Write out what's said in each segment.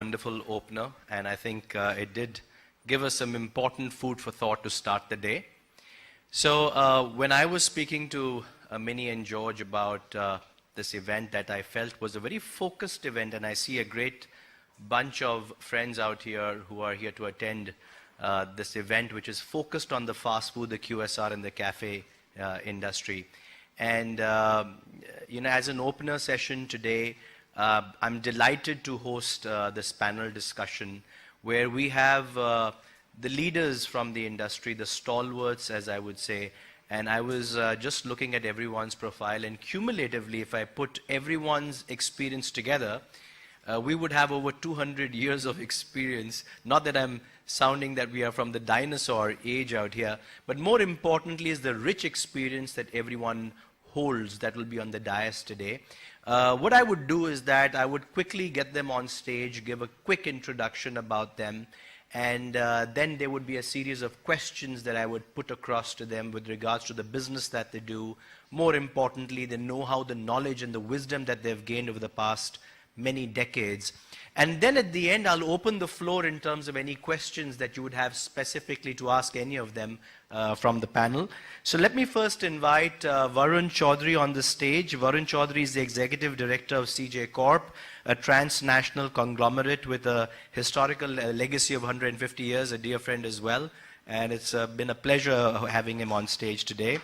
Wonderful opener, and I think it did give us some important food for thought to start the day. So when I was speaking to Minnie and George about this event that I felt was a very focused event, and I see a great bunch of friends out here who are here to attend this event, which is focused on the fast food, the QSR, and the cafe industry. And as an opener session today, I'm delighted to host this panel discussion where we have the leaders from the industry, the stalwarts, as I would say. And I was just looking at everyone's profile, and cumulatively, if I put everyone's experience together, we would have over 200 years of experience. Not that I'm sounding that we are from the dinosaur age out here, but more importantly is the rich experience that everyone holds that will be on the dais today. What I would do is that I would quickly get them on stage, give a quick introduction about them, and then there would be a series of questions that I would put across to them with regards to the business that they do. More importantly, the know-how, the knowledge, and the wisdom that they've gained over the past many decades. And then at the end, I'll open the floor in terms of any questions that you would have specifically to ask any of them from the panel. So let me first invite Varun Chaudhary on the stage. Varun Chaudhary is the Executive Director of CJ Corp, a transnational conglomerate with a historical legacy of 150 years, a dear friend as well. And it's been a pleasure having him on stage today.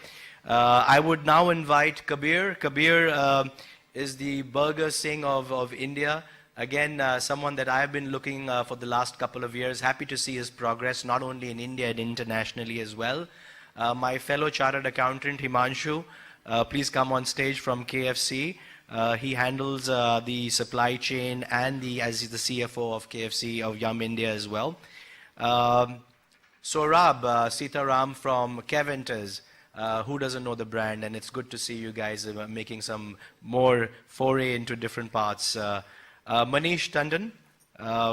I would now invite Kabir. Kabir is the Burger Singh of India. Again, someone that I've been looking for the last couple of years. Happy to see his progress, not only in India and internationally as well. My fellow chartered accountant, Himanshu, please come on stage from KFC. He handles the supply chain and as the CFO of KFC of Yum India as well. Saurabh Sitaram from Keventers. Who doesn't know the brand? And it's good to see you guys making some more foray into different parts. Manish Tandon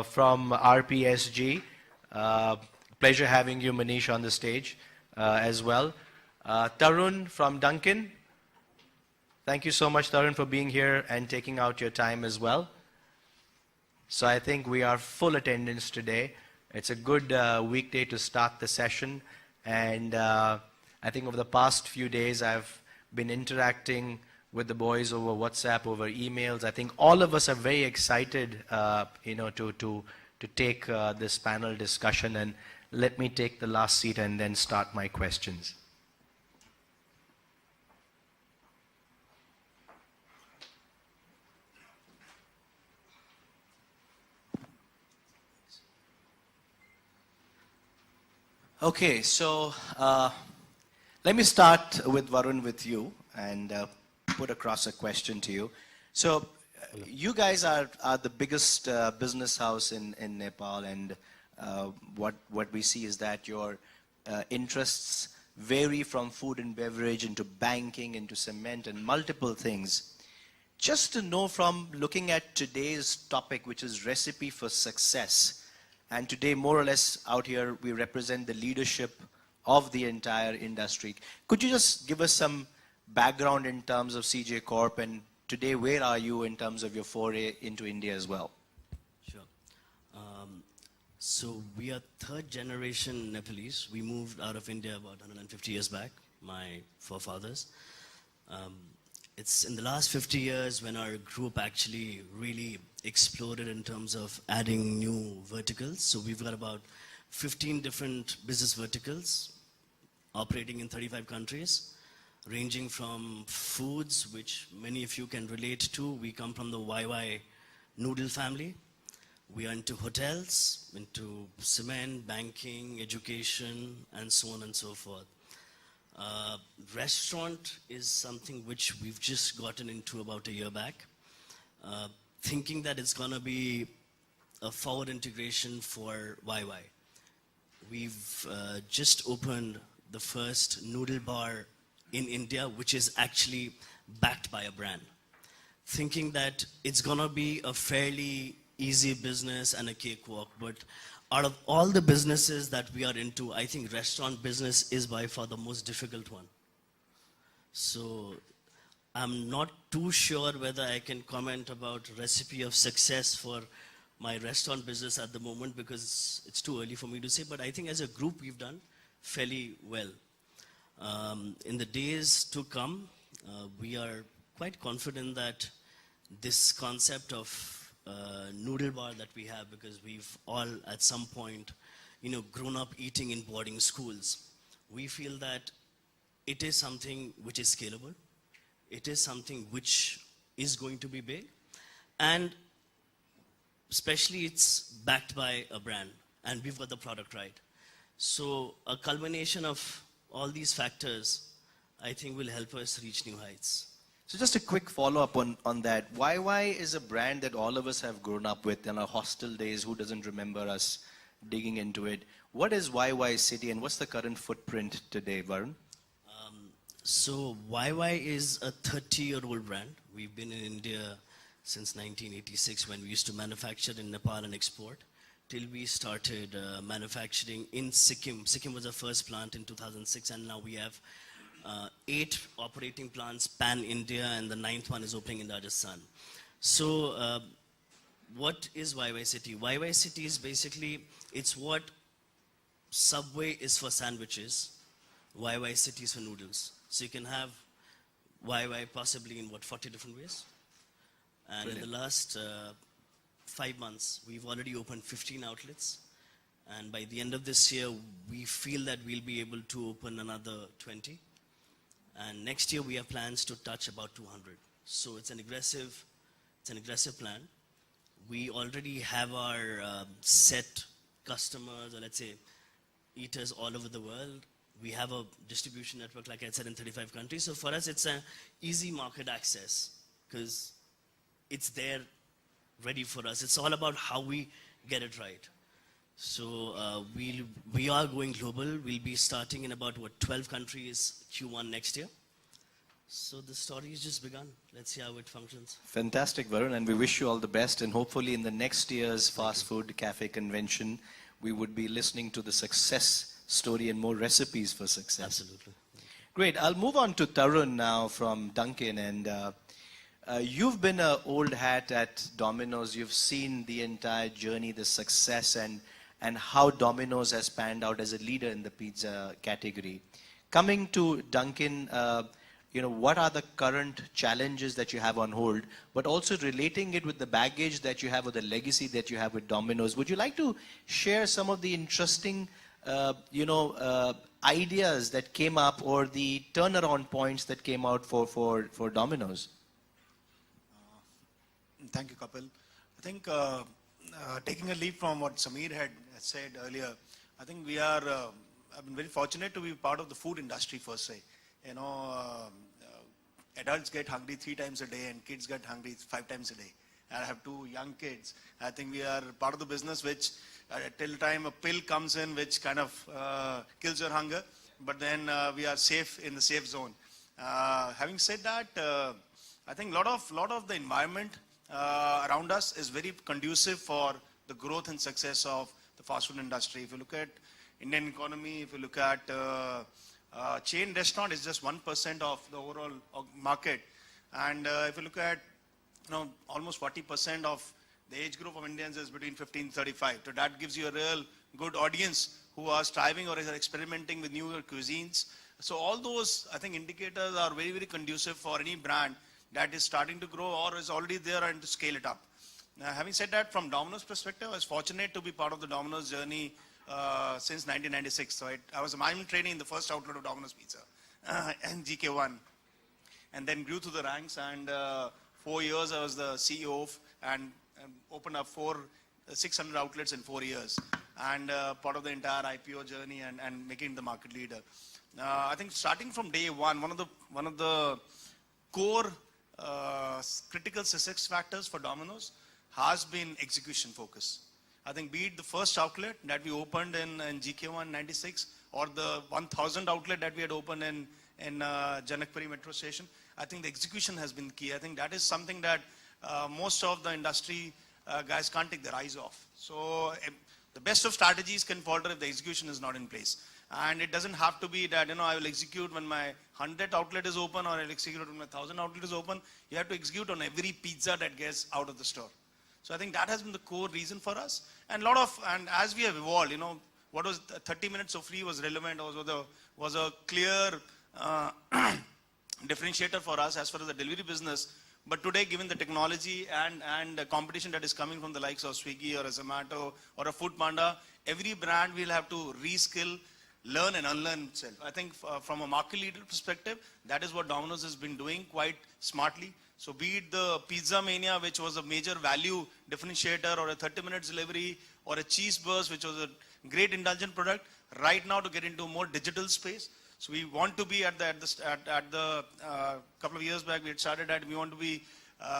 from RPSG. Pleasure having you, Manish, on the stage as well. Tarun from Dunkin'. Thank you so much, Tarun, for being here and taking out your time as well. So I think we are full attendance today. It's a good weekday to start the session. And I think over the past few days, I've been interacting with the boys over WhatsApp, over emails. I think all of us are very excited, to take this panel discussion. And let me take the last seat and then start my questions. Okay, so let me start with Varun, with you, and put across a question to you. So you guys are the biggest business house in Nepal, and what we see is that your interests vary from food and beverage into banking, into cement, and multiple things. Just to know, from looking at today's topic, which is recipe for success, and today more or less out here we represent the leadership of the entire industry. Could you just give us some background in terms of CJ Corp, and today where are you in terms of your foray into India as well? Sure. So we are third generation Nepalese. We moved out of India about 150 years back, my forefathers. It's in the last 50 years when our group actually really exploded in terms of adding new verticals. So we've got about 15 different business verticals operating in 35 countries, ranging from foods, which many of you can relate to. We come from the YY noodle family. We are into hotels, into cement, banking, education, and so on and so forth. Restaurant is something which we've just gotten into about a year back, thinking that it's going to be a forward integration for YY. We've just opened the first noodle bar in India, which is actually backed by a brand, thinking that it's going to be a fairly easy business and a cakewalk. But out of all the businesses that we are into, I think restaurant business is by far the most difficult one. So I'm not too sure whether I can comment about recipe of success for my restaurant business at the moment because it's too early for me to say, but I think as a group we've done fairly well. In the days to come, we are quite confident that this concept of noodle bar that we have, because we've all at some point, grown up eating in boarding schools, we feel that it is something which is scalable. It is something which is going to be big, and especially it's backed by a brand, and we've got the product right. So a culmination of all these factors, I think, will help us reach new heights. So just a quick follow-up on that. YY is a brand that all of us have grown up with in our hostel days. Who doesn't remember us digging into it? What is YY City and what's the current footprint today, Varun? So YY is a 30-year-old brand. We've been in India since 1986 when we used to manufacture in Nepal and export, till we started manufacturing in Sikkim. Sikkim was our first plant in 2006, and now we have 8 operating plants pan-India, and the 9th one is opening in Rajasthan. So what is YY City? YY City is basically, it's what Subway is for sandwiches, YY City is for noodles. So you can have YY possibly in 40 different ways. And Brilliant. In the last 5 months, we've already opened 15 outlets. And by the end of this year, we feel that we'll be able to open another 20. And next year, we have plans to touch about 200. So it's an aggressive plan. We already have our set customers, or let's say eaters all over the world. We have a distribution network, like I said, in 35 countries. So for us, it's an easy market access because it's there ready for us. It's all about how we get it right. So we are going global. We'll be starting in about 12 countries Q1 next year. So the story has just begun. Let's see how it functions. Fantastic, Varun, and we wish you all the best. And hopefully in the next year's Fast Food Cafe Convention, we would be listening to the success story and more recipes for success. Absolutely. Great. I'll move on to Tarun now from Dunkin'. And you've been an old hat at Domino's. You've seen the entire journey, the success, and how Domino's has panned out as a leader in the pizza category. Coming to Dunkin', what are the current challenges that you have on hold, but also relating it with the baggage that you have or the legacy that you have with Domino's. Would you like to share some of the interesting ideas that came up or the turnaround points that came out for Domino's? Thank you, Kapil. I think taking a leap from what Sameer had said earlier, I think I've been very fortunate to be part of the food industry per se. Adults get hungry 3 times a day and kids get hungry 5 times a day. I have 2 young kids. I think we are part of the business which till time a pill comes in which kind of kills your hunger, but then we are safe in the safe zone. Having said that, I think a lot of the environment around us is very conducive for the growth and success of the fast food industry. If you look at Indian economy, if you look at chain restaurant, is just 1% of the overall market. And if you look at almost 40% of the age group of Indians is between 15 and 35. So that gives you a real good audience who are striving or are experimenting with newer cuisines. So all those, I think, indicators are very, very conducive for any brand that is starting to grow or is already there and to scale it up. Now, having said that, from Domino's perspective, I was fortunate to be part of the Domino's journey since 1996. So I was a management trainee in the first outlet of Domino's Pizza and GK1, and then grew through the ranks. And 4 years I was the CEO of, and opened up 600 outlets in 4 years, and part of the entire IPO journey and making the market leader. I think starting from day one, one of the core critical success factors for Domino's has been execution focus. I think be it the first outlet that we opened in GK1 96 or the 1000 outlet that we had opened in Janakpuri metro station, I think the execution has been key. I think that is something that most of the industry guys can't take their eyes off. So the best of strategies can falter if the execution is not in place. And it doesn't have to be that, I will execute when my 100th outlet is open or I'll execute when my 1000 outlet is open. You have to execute on every pizza that gets out of the store. So I think that has been the core reason for us. And as we have evolved, what was 30 minutes of free was relevant, was a clear differentiator for us as far as the delivery business. But today, given the technology and the competition that is coming from the likes of Swiggy or a Zomato or a Food Panda, every brand will have to reskill, learn and unlearn itself. I think from a market leader perspective, that is what Domino's has been doing quite smartly. So be it the Pizza Mania, which was a major value differentiator, or a 30 minutes delivery, or a cheese burst, which was a great indulgent product, right now to get into a more digital space. So we want to be at the couple of years back, we had started we want to be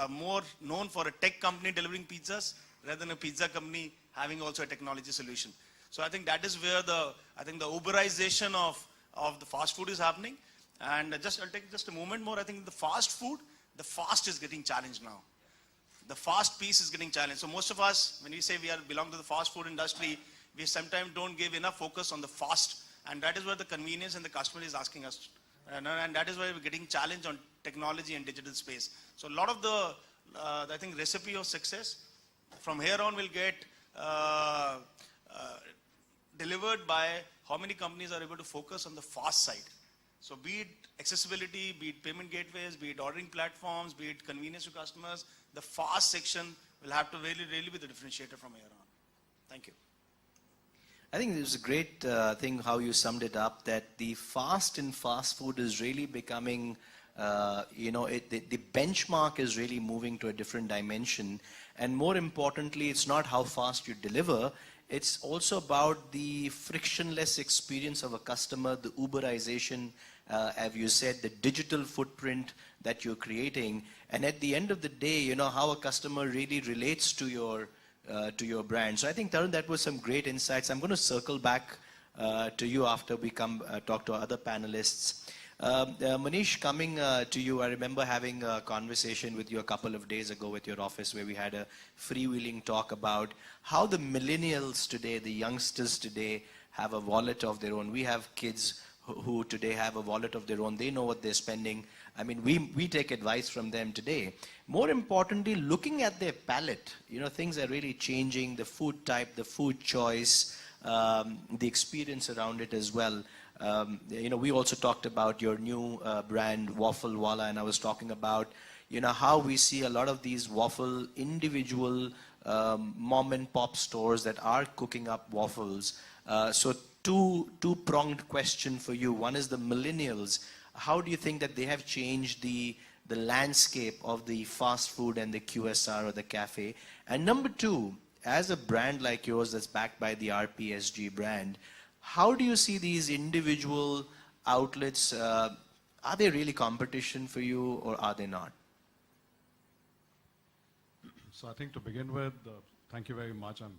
more known for a tech company delivering pizzas rather than a pizza company having also a technology solution. So I think that is where the Uberization of the fast food is happening. And I'll take just a moment more. I think the fast food, the fast is getting challenged now. The fast piece is getting challenged. So most of us, when we say we belong to the fast food industry, we sometimes don't give enough focus on the fast. And that is where the convenience and the customer is asking us. And that is why we're getting challenged on technology and digital space. So a lot of I think, recipe of success from here on will get delivered by how many companies are able to focus on the fast side. So be it accessibility, be it payment gateways, be it ordering platforms, be it convenience to customers, the fast section will have to really be the differentiator from here on. Thank you. I think it was a great thing how you summed it up, that the fast in fast food is really becoming, the benchmark is really moving to a different dimension. And more importantly, it's not how fast you deliver, it's also about the frictionless experience of a customer, the Uberization, as you said, the digital footprint that you're creating. And at the end of the day, how a customer really relates to your brand. So I think, Tarun, that was some great insights. I'm going to circle back to you after we come talk to our other panelists. Manish, coming to you, I remember having a conversation with you a couple of days ago with your office where we had a freewheeling talk about how the millennials today, the youngsters today, have a wallet of their own. We have kids who today have a wallet of their own. They know what they're spending. I mean, we take advice from them today. More importantly, looking at their palate, things are really changing, the food type, the food choice, the experience around it as well. We also talked about your new brand, Waffle Wala, and I was talking about, how we see a lot of these waffle individual mom and pop stores that are cooking up waffles. So two-pronged question for you. One is the millennials. How do you think that they have changed the landscape of the fast food and the QSR or the cafe? And number two, as a brand like yours that's backed by the RPSG brand, how do you see these individual outlets? Are they really competition for you or are they not? So I think to begin with, thank you very much. I'm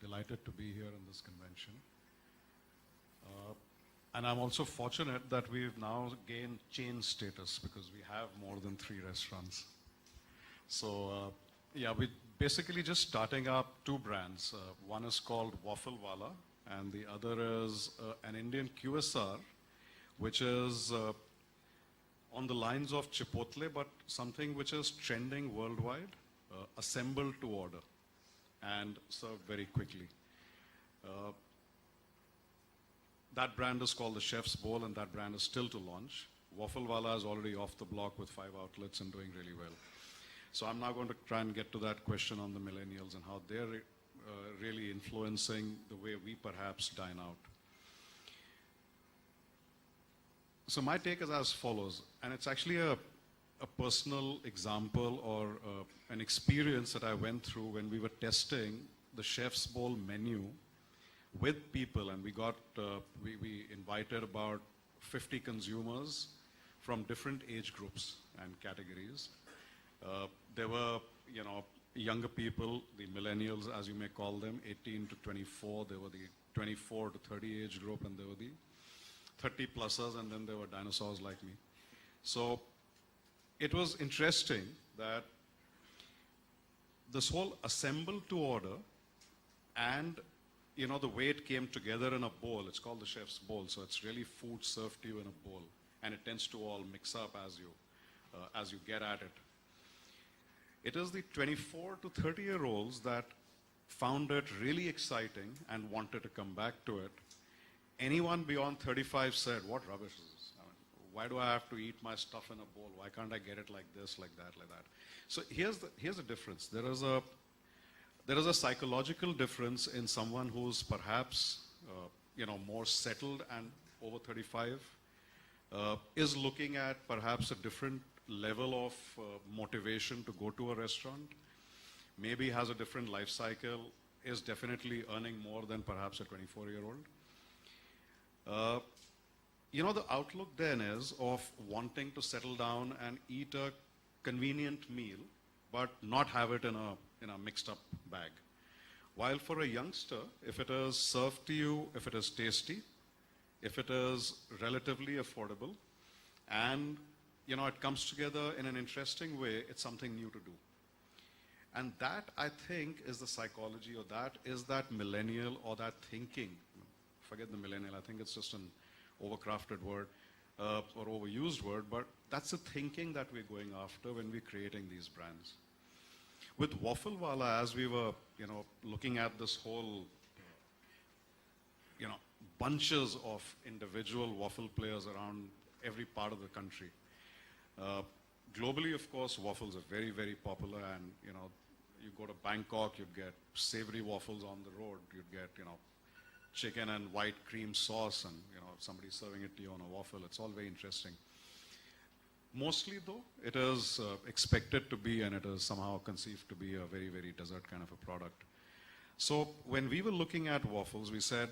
delighted to be here in this convention. And I'm also fortunate that we've now gained chain status because we have more than 3 restaurants. So we're basically just starting up 2 brands. One is called Waffle Wala and the other is an Indian QSR, which is on the lines of Chipotle, but something which is trending worldwide, assembled to order and served very quickly. That brand is called the Chef's Bowl, and that brand is still to launch. Waffle Wala is already off the block with 5 outlets and doing really well. So I'm now going to try and get to that question on the millennials and how they're really influencing the way we perhaps dine out. So my take is as follows, and it's actually a personal example or an experience that I went through when we were testing the Chef's Bowl menu with people, and we invited about 50 consumers from different age groups and categories. There were, younger people, the millennials, as you may call them, 18 to 24. There were the 24 to 30 age group, and there were the 30-plussers, and then there were dinosaurs like me. So it was interesting that this whole assemble to order and the way it came together in a bowl, it's called the Chef's Bowl, so it's really food served to you in a bowl, and it tends to all mix up as you get at it. It is the 24 to 30-year-olds that found it really exciting and wanted to come back to it. Anyone beyond 35 said, what rubbish is this? I mean, why do I have to eat my stuff in a bowl? Why can't I get it like this, like that, like that? So here's the difference. There is a psychological difference in someone who's perhaps more settled and over 35, is looking at perhaps a different level of motivation to go to a restaurant, maybe has a different life cycle, is definitely earning more than perhaps a 24-year-old. The outlook then is of wanting to settle down and eat a convenient meal, but not have it in a mixed up bag. While for a youngster, if it is served to you, if it is tasty, if it is relatively affordable, and it comes together in an interesting way, it's something new to do. And that, I think, is the psychology, or that is that millennial or that thinking. Forget the millennial, I think it's just an overcrafted word or overused word, but that's the thinking that we're going after when we're creating these brands. With Waffle Wala, as we were, looking at this whole, bunches of individual waffle players around every part of the country. Globally, of course, waffles are very, very popular, and, you go to Bangkok, you'd get savory waffles on the road, you'd get, chicken and white cream sauce, and, somebody serving it to you on a waffle. It's all very interesting. Mostly, though, it is expected to be, and it is somehow conceived to be, a very, very dessert kind of a product. So when we were looking at waffles, we said,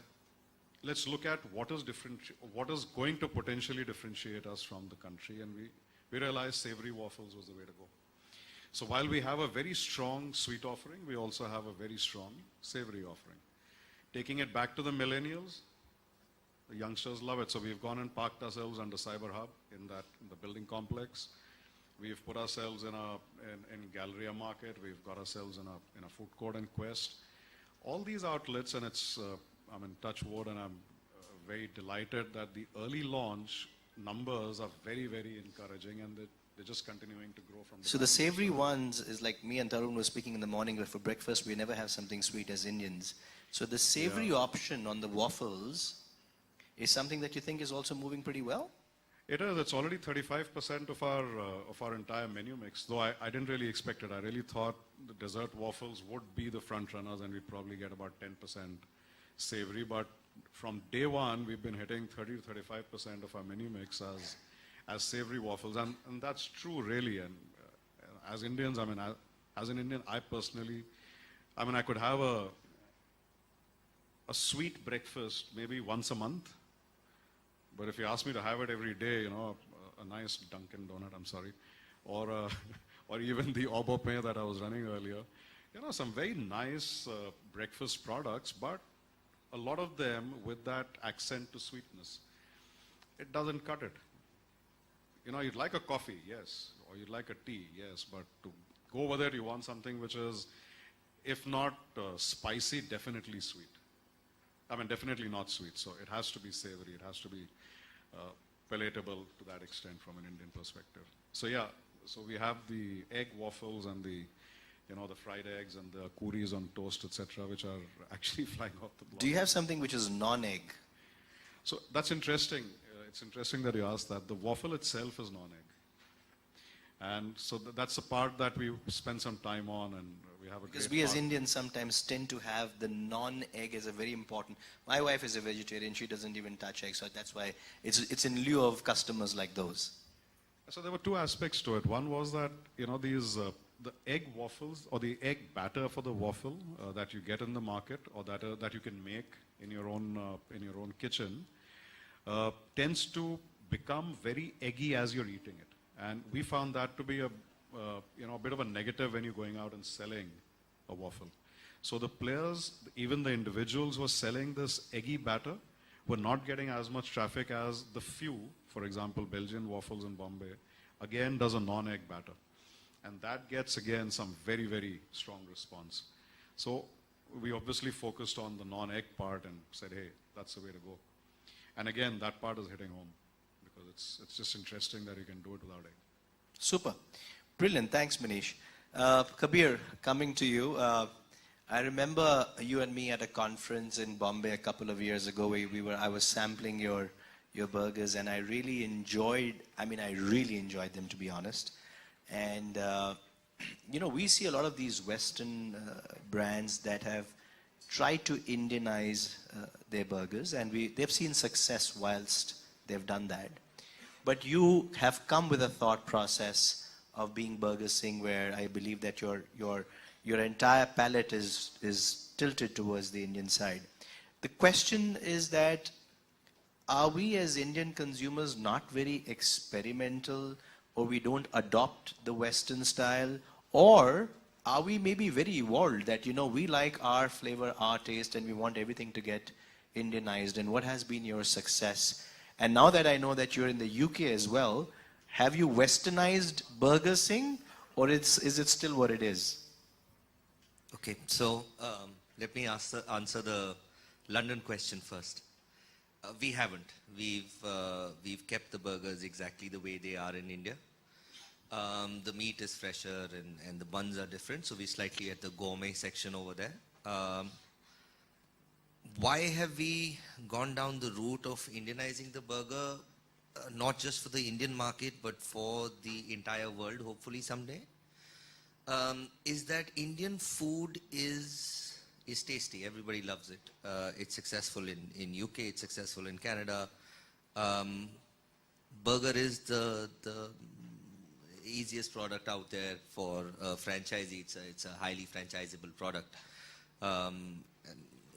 let's look at what is going to potentially differentiate us from the country, and we realized savory waffles was the way to go. So while we have a very strong sweet offering, we also have a very strong savory offering. Taking it back to the millennials, the youngsters love it. So we've gone and parked ourselves under Cyber Hub in the building complex. We've put ourselves in Galleria Market. We've got ourselves in a food court in Quest. All these outlets, and I'm in touch wood, and I'm very delighted that the early launch numbers are very, very encouraging, and they're just continuing to grow from. So the savory ones is like me and Tarun were speaking in the morning, but for breakfast we never have something sweet as Indians. So the savory option on the waffles is something that you think is also moving pretty well? It is. It's already 35% of our entire menu mix. Though I didn't really expect it. I really thought the dessert waffles would be the front runners, and we'd probably get about 10% savory. But from day one, we've been hitting 30 to 35% of our menu mix as savory waffles, and that's true, really. And as Indians, as an Indian, I personally, I could have a sweet breakfast maybe once a month. But if you ask me to have it every day, a nice Dunkin' Donut, I'm sorry, or even the Obo Pay that I was running earlier, some very nice breakfast products, but a lot of them with that accent to sweetness. It doesn't cut it. You'd like a coffee, yes, or you'd like a tea, yes, but to go over there, you want something which is, if not spicy, definitely sweet. Definitely not sweet, so it has to be savory, it has to be palatable to that extent from an Indian perspective. So yeah, so we have the egg waffles and the fried eggs and the kuris on toast, etc., which are actually flying off the block. Do you have something which is non-egg? So that's interesting. It's interesting that you asked that. The waffle itself is non-egg. And so that's the part that we spend some time on, and we have a Because great we as part. Indians sometimes tend to have the non-egg as a very important. My wife is a vegetarian, she doesn't even touch eggs, so that's why it's in lieu of customers like those. So there were two aspects to it. One was that, the egg waffles, or the egg batter for the waffle that you get in the market, or that you can make in your own kitchen, tends to become very eggy as you're eating it. And we found that to be a bit of a negative when you're going out and selling a waffle. So the players, even the individuals who were selling this eggy batter, were not getting as much traffic as the few, for example, Belgian waffles in Bombay, again does a non-egg batter. And that gets, again, some very, very strong response. So we obviously focused on the non-egg part and said, hey, that's the way to go. And again, that part is hitting home, because it's just interesting that you can do it without egg. Super. Brilliant. Thanks, Manish. Kabir, coming to you, I remember you and me at a conference in Bombay a couple of years ago where I was sampling your burgers, and I really enjoyed them, to be honest. And, we see a lot of these Western brands that have tried to Indianize their burgers, and they've seen success whilst they've done that. But you have come with a thought process of being Burger Singh, where I believe that your entire palate is tilted towards the Indian side. The question is that, are we as Indian consumers not very experimental, or we don't adopt the Western style, or are we maybe very evolved that, we like our flavor, our taste, and we want everything to get Indianized? And what has been your success? And now that I know that you're in the UK as well, have you Westernized Burger Singh, or is it still what it is? Okay, so let me answer the London question first. We haven't. We've kept the burgers exactly the way they are in India. The meat is fresher and the buns are different, so we're slightly at the gourmet section over there. Why have we gone down the route of Indianizing the burger, not just for the Indian market, but for the entire world, hopefully someday? Is that Indian food is tasty. Everybody loves it. It's successful in UK, it's successful in Canada. Burger is the easiest product out there for a franchisee. It's a highly franchisable product.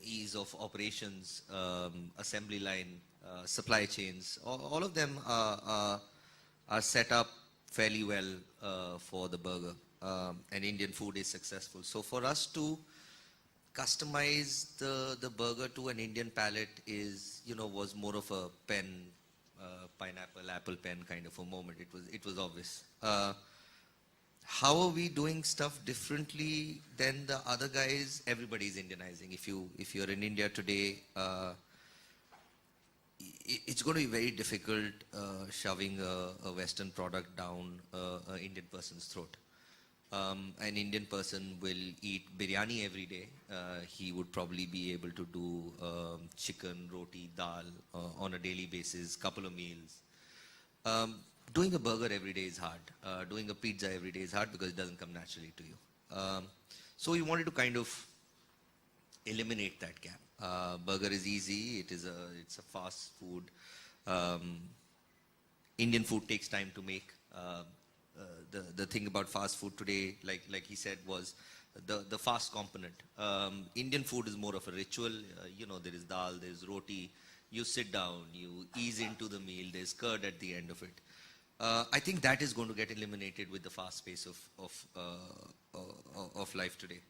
Ease of operations, assembly line, supply chains, all of them are set up fairly well for the burger. And Indian food is successful. So for us to customize the burger to an Indian palate was more of a pineapple, apple pen kind of a moment. It was obvious. How are we doing stuff differently than the other guys? Everybody's Indianizing. If you're in India today, it's going to be very difficult shoving a Western product down an Indian person's throat. An Indian person will eat biryani every day. He would probably be able to do chicken, roti, dal on a daily basis, couple of meals. Doing a burger every day is hard. Doing a pizza every day is hard because it doesn't come naturally to you. So we wanted to kind of eliminate that gap. Burger is easy. It's a fast food. Indian food takes time to make. The thing about fast food today, like he said, was the fast component. Indian food is more of a ritual. There is dal, there is roti. You sit down, you ease into the meal. There's curd at the end of it. I think that is going to get eliminated with the fast pace of life today.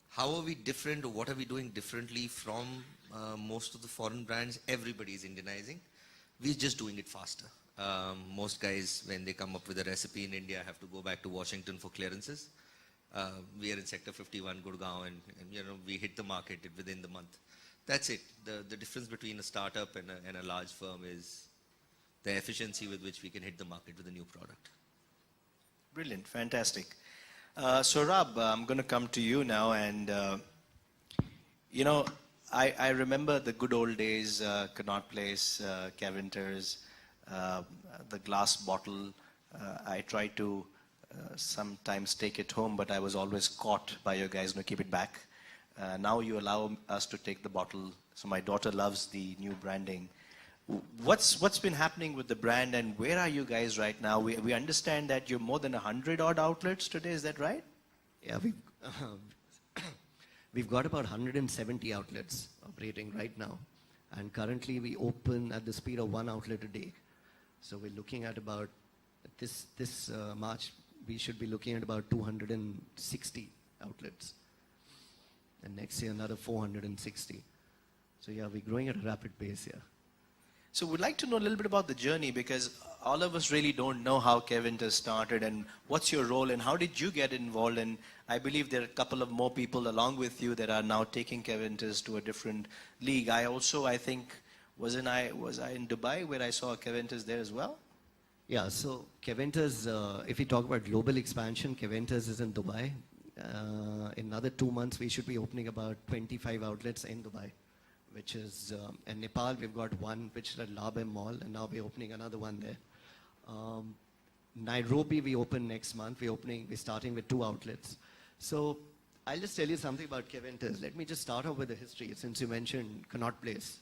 How are we different, or what are we doing differently from most of the foreign brands? Everybody is Indianizing. We're just doing it faster. Most guys, when they come up with a recipe in India, have to go back to Washington for clearances. We are in Sector 51, Gurgaon, and we hit the market within the month. That's it. The difference between a startup and a large firm is the efficiency with which we can hit the market with a new product. Brilliant, fantastic. So Rob, I'm going to come to you now, and I remember the good old days, Connaught Place, Keventers, the glass bottle. I tried to sometimes take it home, but I was always caught by you guys. No, keep it back. Now you allow us to take the bottle. So my daughter loves the new branding. What's been happening with the brand, and where are you guys right now? We understand that you're more than 100 odd outlets today. Is that right? Yeah, we've got about 170 outlets operating right now, and currently we open at the speed of 1 outlet a day. So we're looking at about this March we should be looking at about 260 outlets, and next year another 460. So yeah, we're growing at a rapid pace here. So we'd like to know a little bit about the journey, because all of us really don't know how Keventers started and what's your role and how did you get involved. And I believe there are a couple of more people along with you that are now taking Keventers to a different league. I think, was I in Dubai where I saw Keventers there as well? Yeah, so Keventers, if we talk about global expansion, Keventers is in Dubai. In another 2 months, we should be opening about 25 outlets in Dubai, which is, in Nepal, we've got one, which is at Labem Mall, and now we're opening another one there. Nairobi, we open next month. We're starting with 2 outlets. So I'll just tell you something about Keventers. Let me just start off with the history, since you mentioned Connaught Place.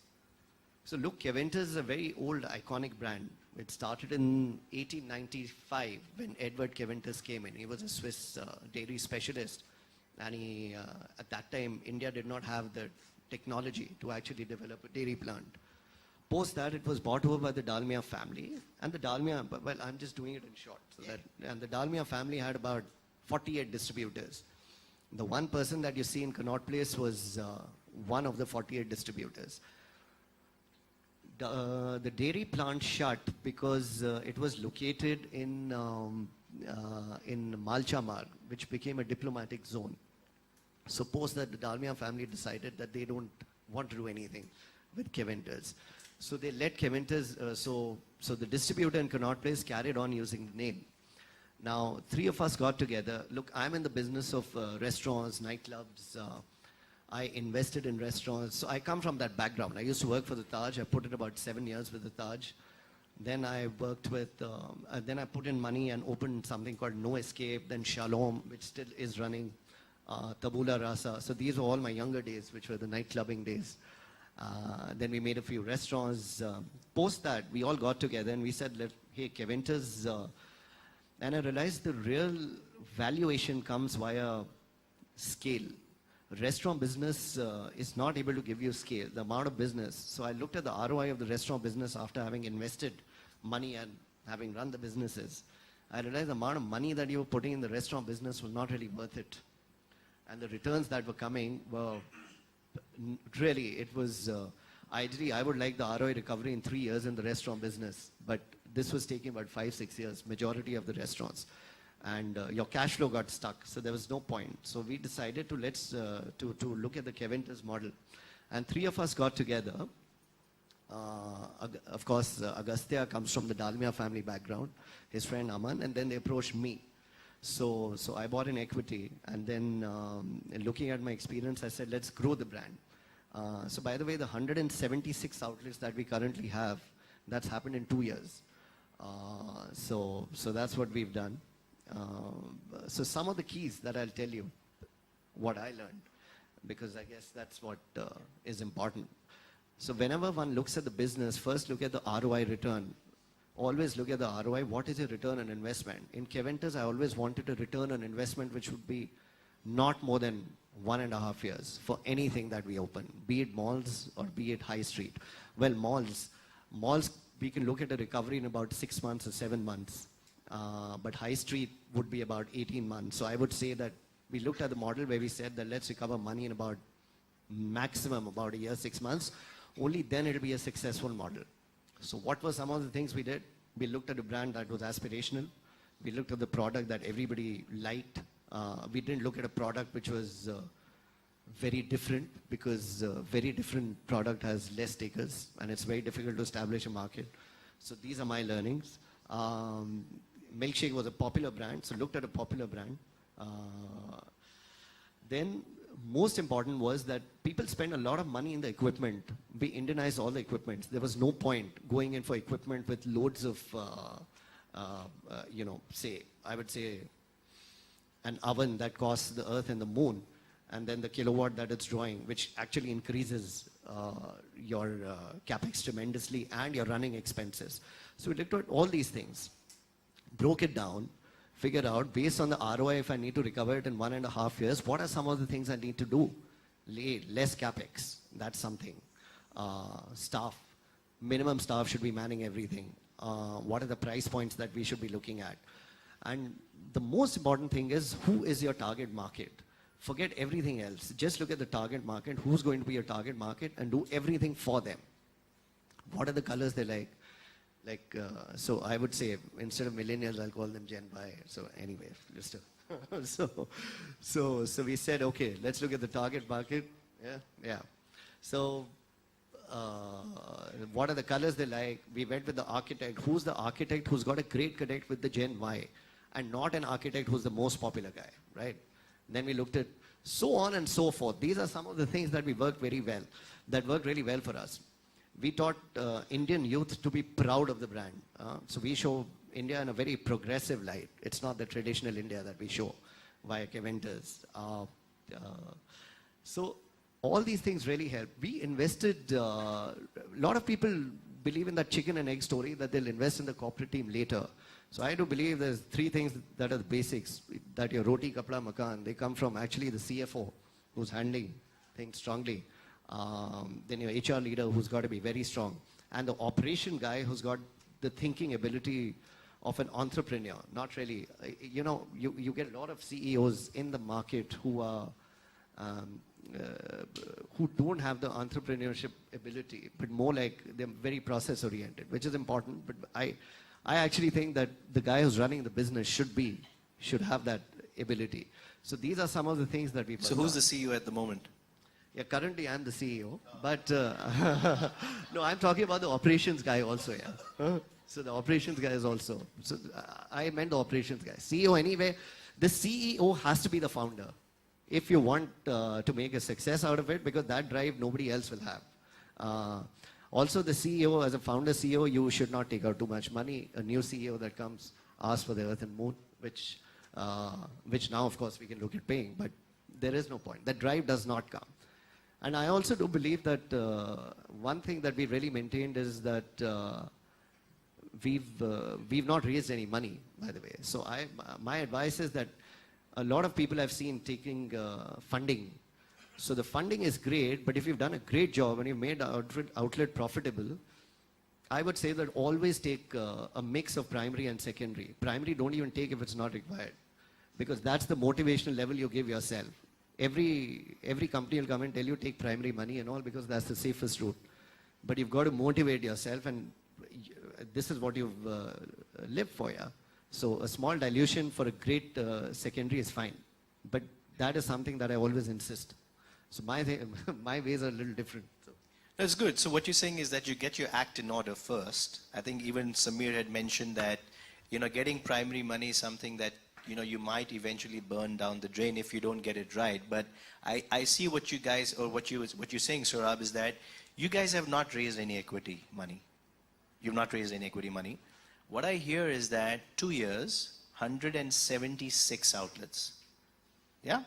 So look, Keventers is a very old, iconic brand. It started in 1895 when Edward Keventers came in. He was a Swiss dairy specialist. And at that time, India did not have the technology to actually develop a dairy plant. Post that, it was bought over by the Dalmia family. And the Dalmia, well, I'm just doing it in short. And the Dalmia family had about 48 distributors. The one person that you see in Connaught Place was one of the 48 distributors. The dairy plant shut because it was located in Malcha Marg, which became a diplomatic zone. So post that, the Dalmia family decided that they don't want to do anything with Keventers. So they let Keventers, so the distributor in Connaught Place carried on using the name. Now, 3 of us got together. Look, I'm in the business of restaurants, nightclubs. I invested in restaurants. So I come from that background. I used to work for the Taj. I put in about 7 years with the Taj. Then I worked with, then I put in money and opened something called No Escape, then Shalom, which still is running, Tabula Rasa. So these were all my younger days, which were the night clubbing days. Then we made a few restaurants. Post that, we all got together and we said, hey, Keventers, and I realized the real valuation comes via scale. Restaurant business is not able to give you scale, the amount of business. So I looked at the ROI of the restaurant business after having invested money and having run the businesses. I realized the amount of money that you were putting in the restaurant business was not really worth it. And the returns that were coming were really, it was, ideally I would like the ROI recovery in 3 years in the restaurant business. But this was taking about 5-6 years, majority of the restaurants. And your cash flow got stuck, so there was no point. So we decided to look at the Keventers model. And 3 of us got together. Of course, Agastya comes from the Dalmia family background, his friend Aman, and then they approached me. So I bought an equity, and then looking at my experience, I said, let's grow the brand. So by the way, the 176 outlets that we currently have, that's happened in 2 years. So that's what we've done. So some of the keys that I'll tell you, what I learned, because I guess that's what is important. So whenever one looks at the business, first look at the ROI return. Always look at the ROI. What is your return on investment? In Keventers, I always wanted a return on investment which would be not more than 1.5 years for anything that we open, be it malls or be it high street. Well, malls, we can look at a recovery in about 6 months or 7 months. But high street would be about 18 months. So I would say that we looked at the model where we said that let's recover money in about maximum about a year, 6 months. Only then it'll be a successful model. So what were some of the things we did? We looked at a brand that was aspirational. We looked at the product that everybody liked. We didn't look at a product which was very different, because very different product has less takers and it's very difficult to establish a market. So these are my learnings. Milkshake was a popular brand, so looked at a popular brand. Then most important was that people spend a lot of money in the equipment. We Indianized all the equipment. There was no point going in for equipment with loads of, say, I would say an oven that costs the earth and the moon, and then the kilowatt that it's drawing, which actually increases your capex tremendously and your running expenses. So we looked at all these things, broke it down, figured out based on the ROI, if I need to recover it in 1.5 years, what are some of the things I need to do? Less capex, that's something. Staff, minimum staff should be manning everything. What are the price points that we should be looking at? And the most important thing is, who is your target market? Forget everything else. Just look at the target market, who's going to be your target market, and do everything for them. What are the colors they like? So I would say, instead of millennials, I'll call them Gen Y. So anyway, just so we said, okay, let's look at the target market. Yeah. So what are the colors they like. We went with the architect. Who's the architect who's got a great connect with the Gen Y, and not an architect who's the most popular guy, right? Then we looked at so on and so forth. These are some of the things that we worked very well, that worked really well for us. We taught Indian youth to be proud of the brand. So we show India in a very progressive light. It's not the traditional India that we show via Keventers. So all these things really help. We invested, a lot of people believe in that chicken and egg story, that they'll invest in the corporate team later. So I do believe there's three things that are the basics, that your roti, kapda, makan, they come from actually the CFO who's handling things strongly. Then your HR leader who's got to be very strong. And the operation guy who's got the thinking ability of an entrepreneur. Not really, you know, you get a lot of CEOs in the market who are, who don't have the entrepreneurship ability, but more like they're very process oriented, which is important. But I actually think that the guy who's running the business should have that ability. So these are some of the things that we. So who's the CEO at the moment? Yeah, currently I'm the CEO, but no, I'm talking about the operations guy also. Yeah. So the operations guy is also. So I meant the operations guy. CEO anyway. The CEO has to be the founder if you want to make a success out of it, because that drive nobody else will have. Also, the CEO, as a founder CEO, you should not take out too much money. A new CEO that comes asks for the earth and moon, which now, of course, we can look at paying, but there is no point. That drive does not come. And I also do believe that one thing that we really maintained is that we've not raised any money, by the way. So my advice is that a lot of people I've seen taking funding. So the funding is great, but if you've done a great job and you've made the outlet profitable, I would say that always take a mix of primary and secondary. Primary don't even take if it's not required, because that's the motivational level you give yourself. Every company will come and tell you take primary money and all, because that's the safest route. But you've got to motivate yourself, and this is what you've lived for, yeah. So a small dilution for a great secondary is fine, but that is something that I always insist. So my ways are a little different. So. That's good. So what you're saying is that you get your act in order first. I think even Samir had mentioned that, you know, getting primary money is something that, you know, you might eventually burn down the drain if you don't get it right. But I see what you guys, or what you're saying, Saurabh, is that you guys have not raised any equity money. You've not raised any equity money. What I hear is that 2 years, 176 outlets. Yeah?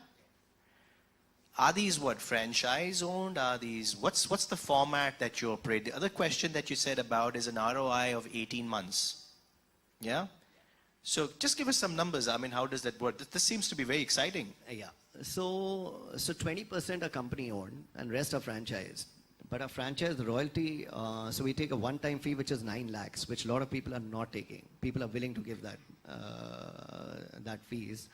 Are these what, franchise owned? Are these, what's the format that you operate? The other question that you said about is an ROI of 18 months. Yeah? So just give us some numbers. I mean, how does that work? This seems to be very exciting. Yeah. So 20% are company owned and rest are franchise. But our franchise royalty, so we take a one-time fee, which is 9 lakhs, which a lot of people are not taking. People are willing to give that fees.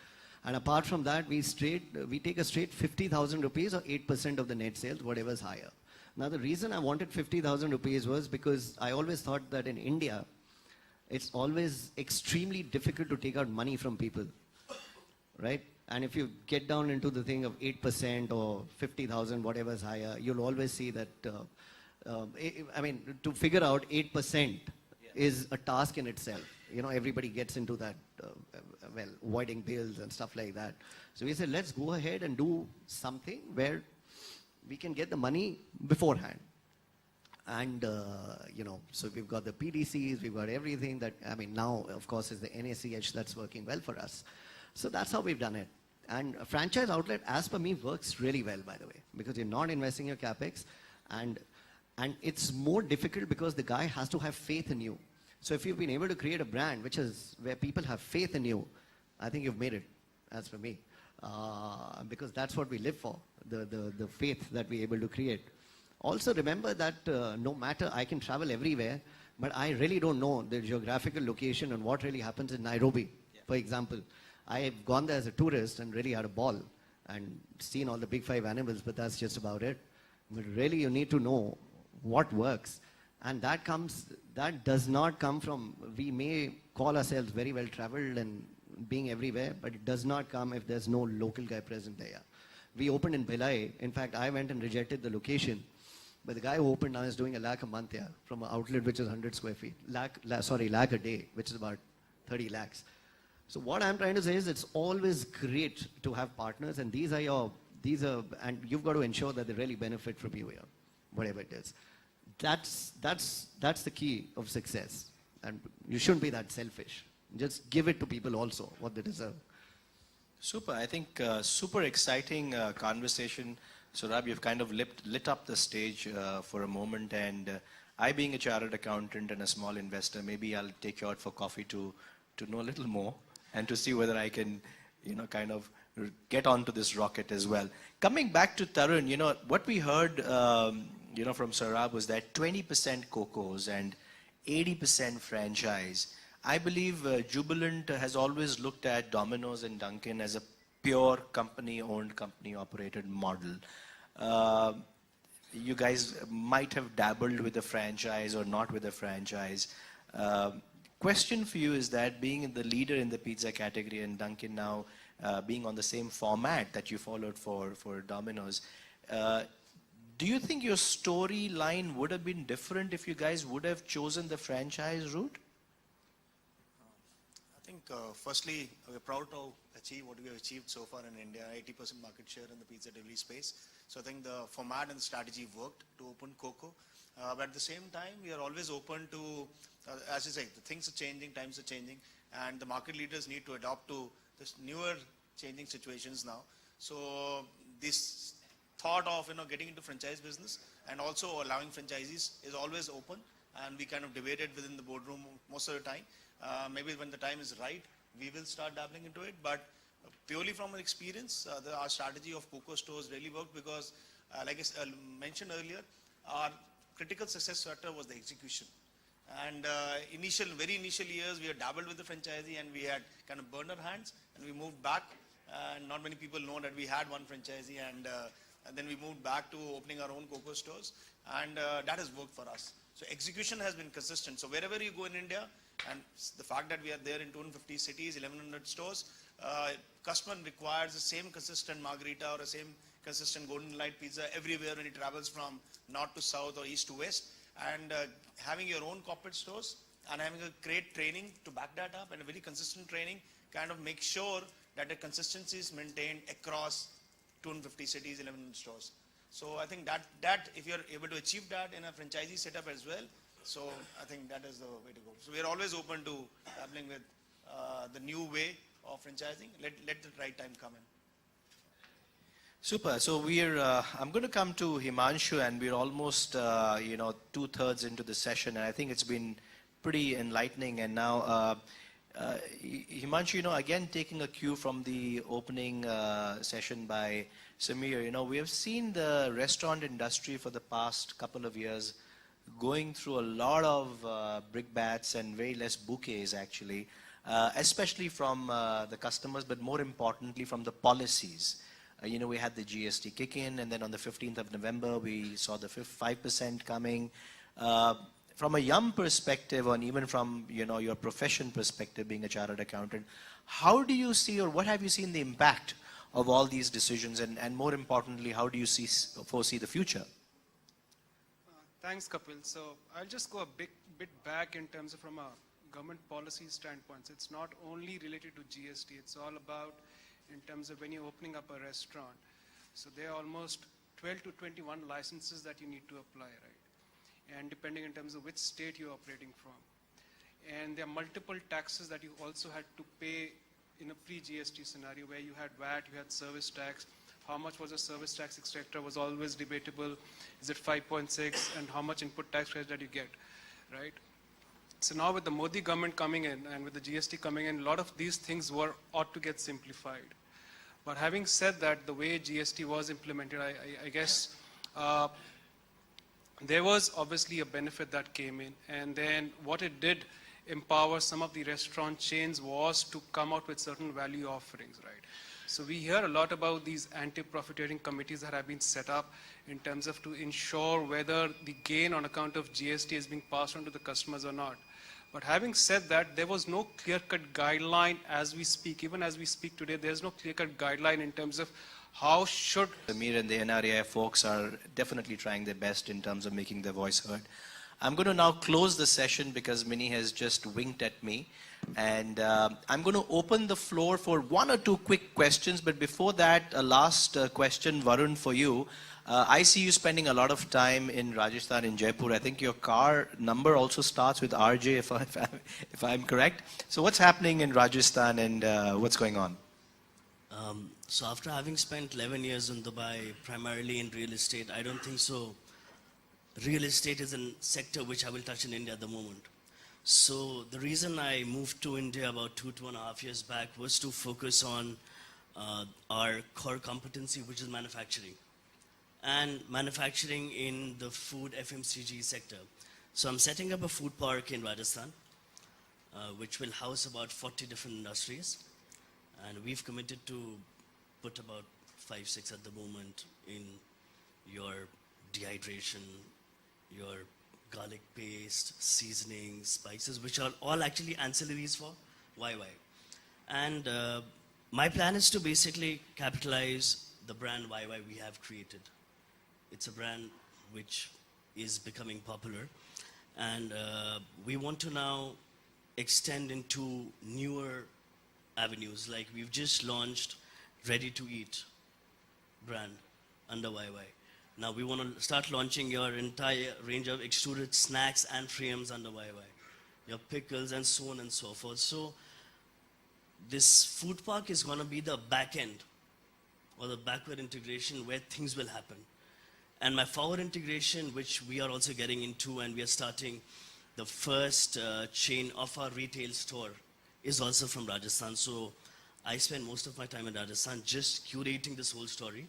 And apart from that, we take a straight 50,000 rupees or 8% of the net sales, whatever is higher. Now, the reason I wanted 50,000 rupees was because I always thought that in India, it's always extremely difficult to take out money from people, right? And if you get down into the thing of 8% or 50,000, whatever is higher, you'll always see that, I mean, to figure out 8% is a task in itself. You know, everybody gets into that, well, avoiding bills and stuff like that. So we said, let's go ahead and do something where we can get the money beforehand. And, you know, so we've got the PDCs, we've got everything that, I mean, now, of course, is the NACH that's working well for us. So that's how we've done it. And a franchise outlet, as per me, works really well, by the way, because you're not investing your capex, and it's more difficult because the guy has to have faith in you. So if you've been able to create a brand which is where people have faith in you, I think you've made it, as for me, because that's what we live for, the faith that we're able to create. Also remember that no matter, I can travel everywhere, but I really don't know the geographical location and what really happens in Nairobi, for example. I've gone there as a tourist and really had a ball and seen all the big 5 animals, but that's just about it. But really you need to know what works. And that does not come from, we may call ourselves very well traveled and being everywhere, but it does not come if there's no local guy present there. We opened in Bhilai. In fact, I went and rejected the location But the guy who opened now is doing 1 lakh a month here from an outlet which is 100 square feet. Lakh a day, which is about 30 lakhs. So what I'm trying to say is it's always great to have partners, and and you've got to ensure that they really benefit from you here, whatever it is. That's the key of success. And you shouldn't be that selfish. Just give it to people also what they deserve. Super. I think super exciting conversation. Saurabh, you've kind of lit up the stage for a moment. And I, being a chartered accountant and a small investor, maybe I'll take you out for coffee to know a little more and to see whether I can, kind of get onto this rocket as well. Coming back to Tarun, what we heard, from Saurabh was that 20% COCOs and 80% franchise. I believe Jubilant has always looked at Domino's and Dunkin' as a pure company-owned, company-operated model. You guys might have dabbled with a franchise or not with a franchise. Question for you is that being the leader in the pizza category and Dunkin' now being on the same format that you followed for Domino's, do you think your storyline would have been different if you guys would have chosen the franchise route? I think firstly, we're proud to achieve what we have achieved so far in India, 80% market share in the pizza delivery space. So I think the format and the strategy worked to open COCO. But at the same time, we are always open to, as you say, the things are changing, times are changing, and the market leaders need to adapt to this newer changing situations now. So this thought of getting into franchise business and also allowing franchisees is always open, and we kind of debated within the boardroom most of the time. Maybe when the time is right, we will start dabbling into it. But purely from an experience, our strategy of COCO stores really worked because, like I mentioned earlier, our critical success factor was the execution. And very initial years, we had dabbled with the franchisee and we had kind of burned our hands and we moved back. And not many people know that we had one franchisee and then we moved back to opening our own COCO stores, and that has worked for us. So execution has been consistent. So wherever you go in India, and the fact that we are there in 250 cities, 1100 stores, customer requires the same consistent margarita or the same consistent golden light pizza everywhere when it travels from north to south or east to west. And having your own corporate stores and having a great training to back that up and a very consistent training kind of make sure that the consistency is maintained across 250 cities, 1100 stores. So I think that if you're able to achieve that in a franchisee setup as well, so I think that is the way to go. So we're always open to dabbling with the new way of franchising. Let the right time come in. Super. So I'm going to come to Himanshu, and we're almost, 2/3 into the session, and I think it's been pretty enlightening. And now, Himanshu, again, taking a cue from the opening session by Samir, we have seen the restaurant industry for the past couple of years going through a lot of brickbats and very less bouquets, actually, especially from the customers, but more importantly from the policies. We had the GST kick in, and then on the 15th of November, we saw the 5% coming. From a Yum perspective, and even from your profession perspective, being a chartered accountant, how do you see, or what have you seen the impact of all these decisions, and more importantly, how do you foresee the future? Thanks, Kapil. So I'll just go a bit back in terms of from a government policy standpoint. It's not only related to GST. It's all about in terms of when you're opening up a restaurant. So there are almost 12 to 21 licenses that you need to apply, right? And depending in terms of which state you're operating from. And there are multiple taxes that you also had to pay in a pre-GST scenario where you had VAT, you had service tax. How much was the service tax, etc. was always debatable. Is it 5.6 and how much input tax credit that you get, right? So now with the Modi government coming in and with the GST coming in, a lot of these things ought to get simplified. But having said that, the way GST was implemented, I guess there was obviously a benefit that came in. And then what it did empower some of the restaurant chains was to come out with certain value offerings, right? So we hear a lot about these anti-profiteering committees that have been set up in terms of to ensure whether the gain on account of GST is being passed on to the customers or not. But having said that, there was no clear-cut guideline as we speak. Even as we speak today, there's no clear-cut guideline in terms of how should Amir and the NRAI folks are definitely trying their best in terms of making their voice heard. I'm going to now close the session because Minnie has just winked at me. And I'm going to open the floor for one or two quick questions. But before that, a last question, Varun, for you. I see you spending a lot of time in Rajasthan, in Jaipur. I think your car number also starts with RJ, if I'm correct. So what's happening in Rajasthan and what's going on? So after having spent 11 years in Dubai, primarily in real estate, I don't think so. Real estate is a sector which I will touch in India at the moment. So the reason I moved to India about 2.5 years back was to focus on our core competency, which is manufacturing. And manufacturing in the food FMCG sector. So I'm setting up a food park in Rajasthan, which will house about 40 different industries. And we've committed to put about 5-6 at the moment in your dehydration, your garlic paste, seasonings, spices, which are all actually ancillaries for YY. And my plan is to basically capitalize the brand YY we have created. It's a brand which is becoming popular. And we want to now extend into newer avenues. Like we've just launched ready-to-eat brand under YY. Now we want to start launching your entire range of extruded snacks and frames under YY. Your pickles and so on and so forth. So this food park is going to be the back end or the backward integration where things will happen. And my forward integration, which we are also getting into, and we are starting the first chain of our retail store, is also from Rajasthan. So I spend most of my time in Rajasthan just curating this whole story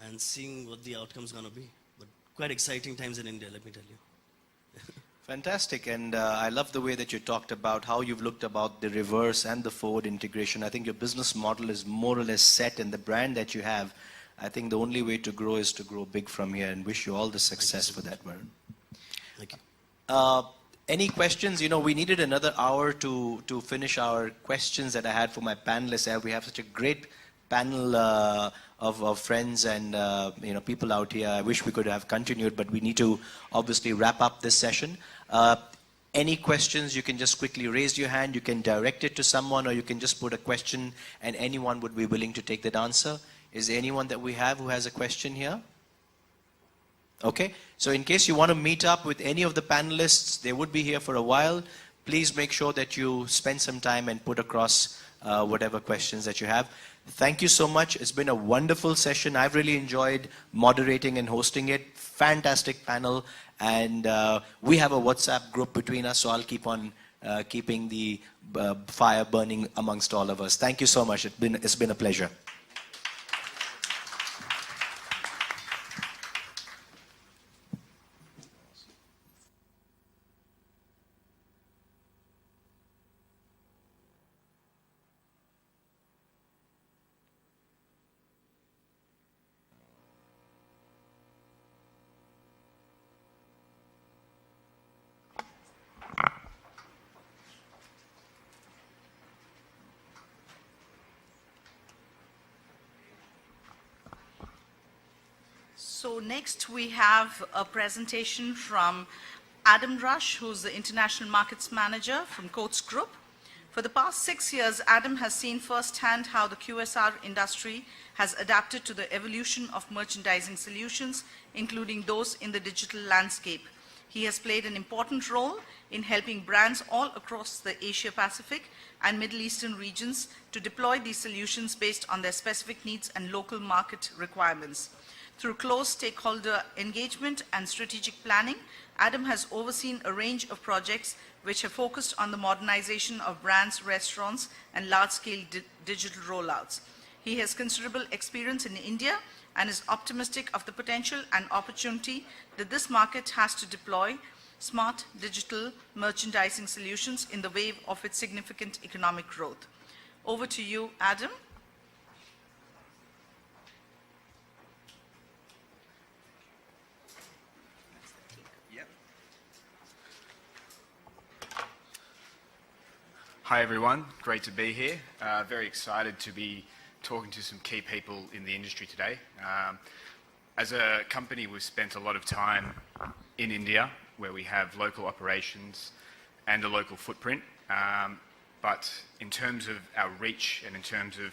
and seeing what the outcome is going to be. But quite exciting times in India, let me tell you. Fantastic. And I love the way that you talked about how you've looked about the reverse and the forward integration. I think your business model is more or less set, and the brand that you have, I think the only way to grow is to grow big from here, and wish you all the success for that, Varun. Thank you. Any questions? You know, we needed another hour to finish our questions that I had for my panelists. We have such a great panel of friends and you know, people out here. I wish we could have continued, but we need to obviously wrap up this session. Any questions, you can just quickly raise your hand. You can direct it to someone, or you can just put a question and anyone would be willing to take that answer. Is there anyone that we have who has a question here? Okay, so in case you want to meet up with any of the panelists, they would be here for a while. Please make sure that you spend some time and put across whatever questions that you have. Thank you so much. It's been a wonderful session. I've really enjoyed moderating and hosting it. Fantastic panel. And we have a WhatsApp group between us, so I'll keep on keeping the fire burning amongst all of us. Thank you so much. It's been a pleasure. So next we have a presentation from Adam Rush, who's the International Markets Manager from Coates Group. For the past 6 years, Adam has seen firsthand how the QSR industry has adapted to the evolution of merchandising solutions, including those in the digital landscape. He has played an important role in helping brands all across the Asia-Pacific and Middle Eastern regions to deploy these solutions based on their specific needs and local market requirements. Through close stakeholder engagement and strategic planning, Adam has overseen a range of projects which have focused on the modernization of brands, restaurants, and large-scale digital rollouts. He has considerable experience in India and is optimistic of the potential and opportunity that this market has to deploy smart digital merchandising solutions in the wave of its significant economic growth. Over to you, Adam. Hi everyone, great to be here. Very excited to be talking to some key people in the industry today. As a company, we've spent a lot of time in India, where we have local operations and a local footprint. But in terms of our reach and in terms of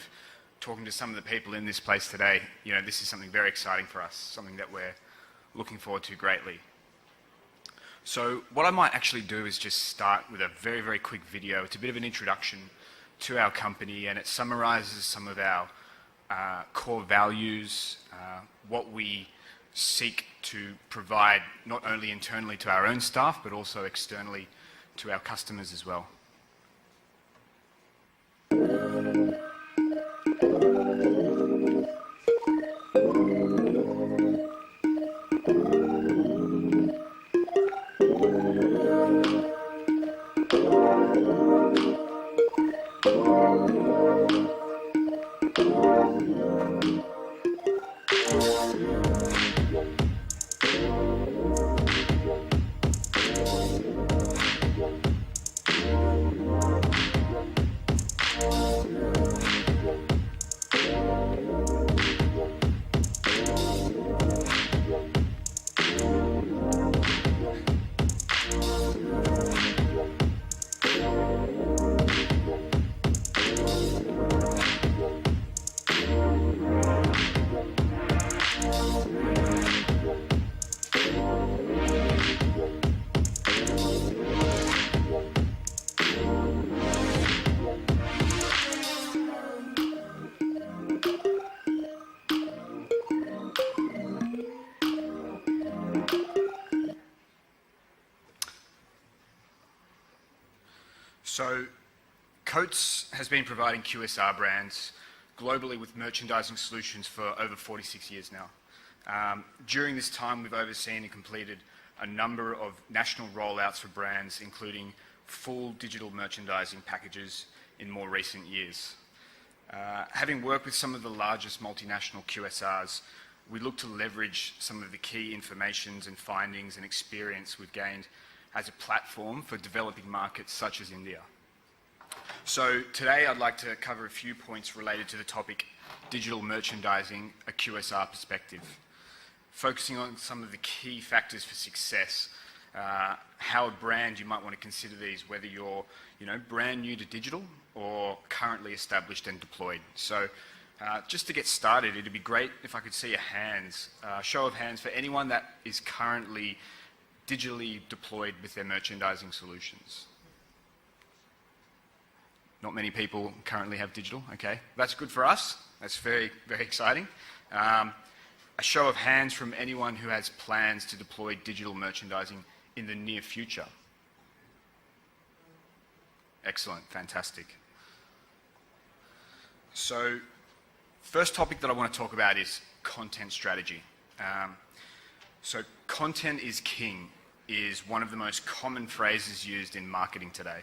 talking to some of the people in this place today, this is something very exciting for us, something that we're looking forward to greatly. So what I might actually do is just start with a very, very quick video. It's a bit of an introduction to our company, and it summarizes some of our core values, what we seek to provide not only internally to our own staff, but also externally to our customers as well. So, Coates has been providing QSR brands globally with merchandising solutions for over 46 years now. During this time, we've overseen and completed a number of national rollouts for brands, including full digital merchandising packages in more recent years. Having worked with some of the largest multinational QSRs, we look to leverage some of the key informations and findings and experience we've gained as a platform for developing markets such as India. So today I'd like to cover a few points related to the topic digital merchandising, a QSR perspective, focusing on some of the key factors for success, how a brand you might want to consider these, whether you're brand new to digital or currently established and deployed. So just to get started, it'd be great if I could see a show of hands for anyone that is currently digitally deployed with their merchandising solutions. Not many people currently have digital. Okay, that's good for us. That's very, very exciting. A show of hands from anyone who has plans to deploy digital merchandising in the near future. Excellent, fantastic. So, first topic that I want to talk about is content strategy. So content is king is one of the most common phrases used in marketing today.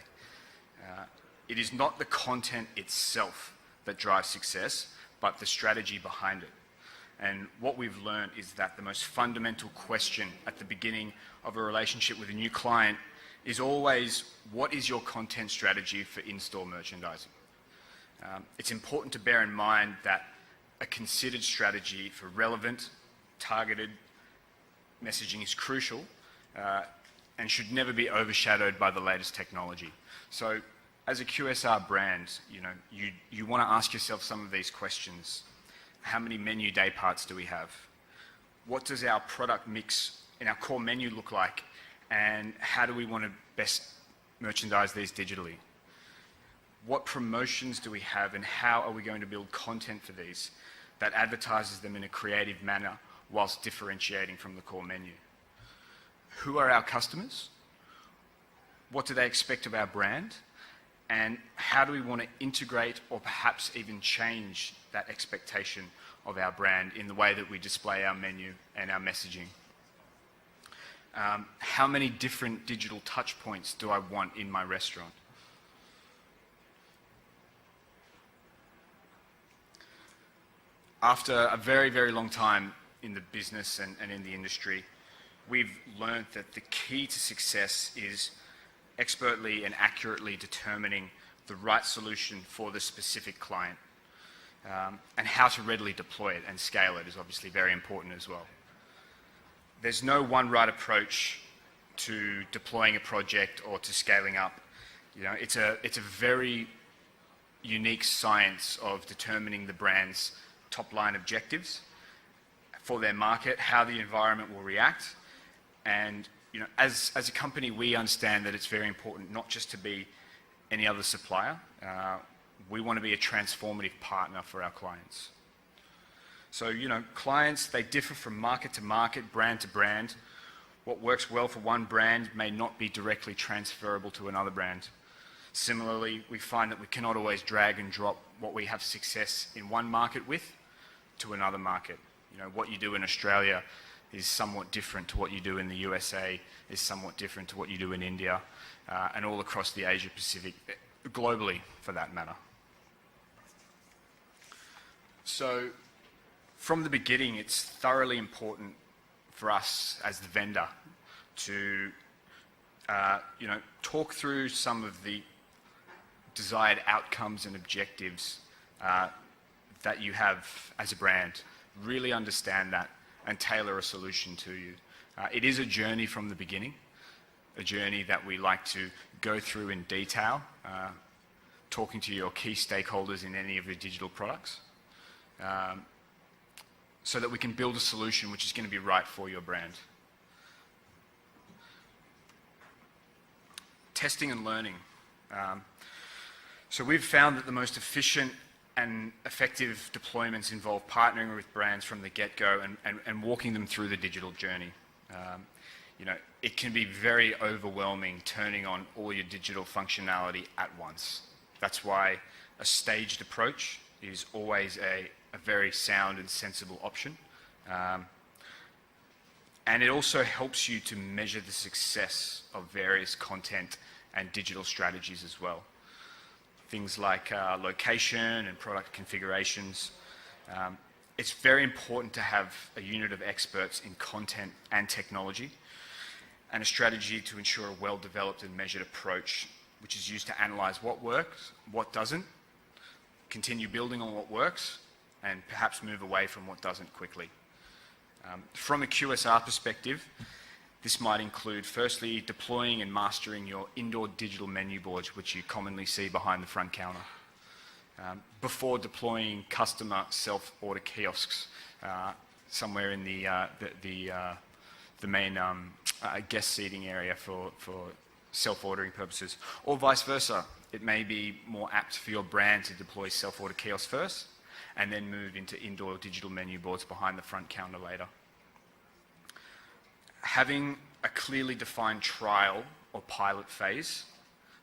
It is not the content itself that drives success, but the strategy behind it. And what we've learned is that the most fundamental question at the beginning of a relationship with a new client is always, what is your content strategy for in-store merchandising? It's important to bear in mind that a considered strategy for relevant, targeted messaging is crucial and should never be overshadowed by the latest technology. So as a QSR brand, you want to ask yourself some of these questions. How many menu day parts do we have? What does our product mix in our core menu look like? And how do we want to best merchandise these digitally? What promotions do we have, and how are we going to build content for these that advertises them in a creative manner whilst differentiating from the core menu? Who are our customers? What do they expect of our brand? And how do we want to integrate or perhaps even change that expectation of our brand in the way that we display our menu and our messaging? How many different digital touch points do I want in my restaurant? After a very, very long time in the business and in the industry, we've learned that the key to success is expertly and accurately determining the right solution for the specific client. and how to readily deploy it and scale it is obviously very important as well. There's no one right approach to deploying a project or to scaling up. You know, it's a very unique science of determining the brand's top line objectives for their market, how the environment will react. And you know, as a company, we understand that it's very important not just to be any other supplier. We want to be a transformative partner for our clients. So, you know, clients, they differ from market to market, brand to brand. What works well for one brand may not be directly transferable to another brand. Similarly, we find that we cannot always drag and drop what we have success in one market with to another market. You know, what you do in Australia is somewhat different to what you do in the USA, is somewhat different to what you do in India, and all across the Asia Pacific, globally for that matter. So, from the beginning, it's thoroughly important for us as the vendor to, you know, talk through some of the desired outcomes and objectives that you have as a brand. Really understand that and tailor a solution to you. It is a journey from the beginning, a journey that we like to go through in detail, talking to your key stakeholders in any of your digital products, so that we can build a solution which is going to be right for your brand. Testing and learning. So we've found that the most efficient and effective deployments involve partnering with brands from the get-go and walking them through the digital journey. You know, it can be very overwhelming turning on all your digital functionality at once. That's why a staged approach is always a very sound and sensible option. And it also helps you to measure the success of various content and digital strategies as well. Things like location and product configurations. It's very important to have a unit of experts in content and technology, and a strategy to ensure a well-developed and measured approach, which is used to analyze what works, what doesn't, continue building on what works, and perhaps move away from what doesn't quickly. From a QSR perspective, this might include firstly deploying and mastering your indoor digital menu boards, which you commonly see behind the front counter, before deploying customer self-order kiosks somewhere in the main guest seating area for self-ordering purposes, or vice versa. It may be more apt for your brand to deploy self-order kiosks first and then move into indoor digital menu boards behind the front counter later. Having a clearly defined trial or pilot phase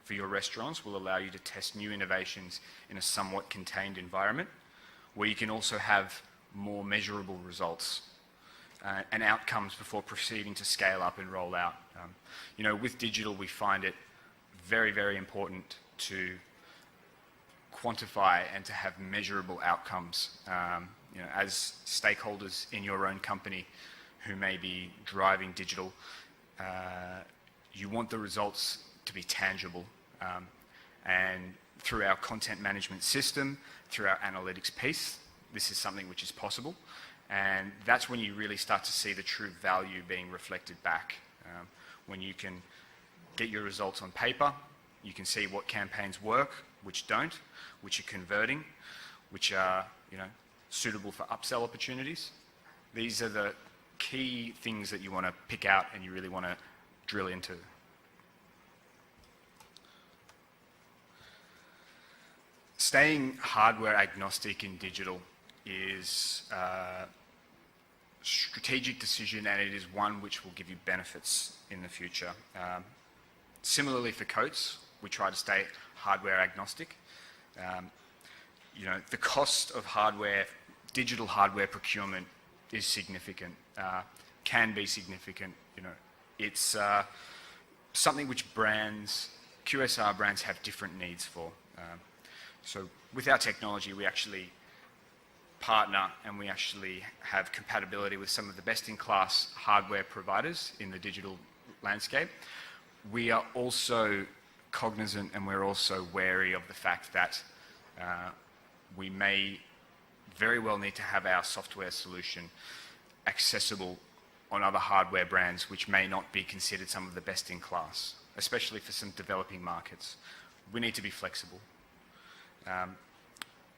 for your restaurants will allow you to test new innovations in a somewhat contained environment, where you can also have more measurable results and outcomes before proceeding to scale up and roll out. You know, with digital, we find it very, very important to quantify and to have measurable outcomes. You know, as stakeholders in your own company who may be driving digital, you want the results to be tangible. And through our content management system, through our analytics piece, this is something which is possible. And that's when you really start to see the true value being reflected back. When you can get your results on paper, you can see what campaigns work, which don't, which are converting, which are, you know, suitable for upsell opportunities. These are the key things that you want to pick out and you really want to drill into. Staying hardware agnostic in digital is a strategic decision, and it is one which will give you benefits in the future. Similarly for Coates, we try to stay hardware agnostic. You know, the cost of hardware, digital hardware procurement is significant, can be significant. You know, it's something which brands, QSR brands, have different needs for. So with our technology, we actually partner and we actually have compatibility with some of the best-in-class hardware providers in the digital landscape. We are also cognizant and we're also wary of the fact that we may very well need to have our software solution accessible on other hardware brands which may not be considered some of the best in class, especially for some developing markets. We need to be flexible.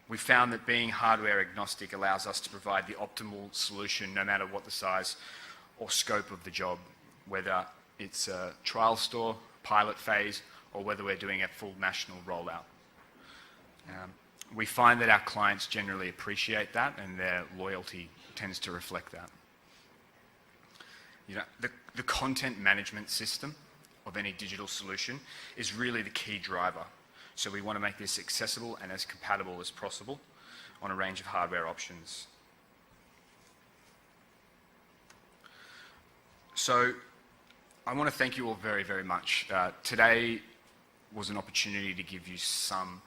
We found that being hardware agnostic allows us to provide the optimal solution no matter what the size or scope of the job, whether it's a trial store, pilot phase, or whether we're doing a full national rollout. We find that our clients generally appreciate that, and their loyalty tends to reflect that. You know, the content management system of any digital solution is really the key driver. So we want to make this accessible and as compatible as possible on a range of hardware options. So I want to thank you all very, very much. Today was an opportunity to give you some